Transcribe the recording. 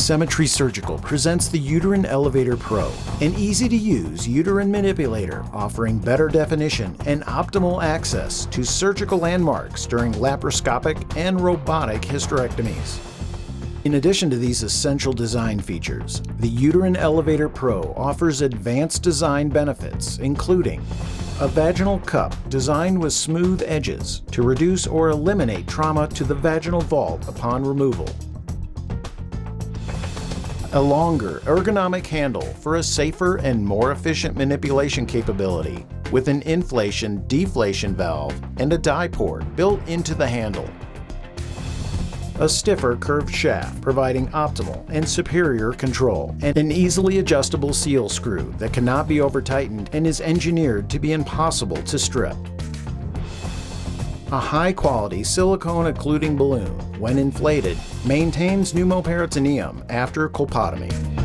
Symmetry Surgical presents the Uterine Elevator PRO, an easy-to-use uterine manipulator offering better definition and optimal access to surgical landmarks during laparoscopic and robotic hysterectomies. In addition to these essential design features, the Uterine Elevator PRO offers advanced design benefits, including a vaginal cup designed with smooth edges to reduce or eliminate trauma to the vaginal vault upon removal, a longer ergonomic handle for a safer and more efficient manipulation capability with an inflation-deflation valve and a dye port built into the handle, a stiffer curved shaft providing optimal and superior control, and an easily adjustable seal screw that cannot be over-tightened and is engineered to be impossible to strip. A high-quality silicone occluding balloon, when inflated, maintains pneumoperitoneum after colpotomy.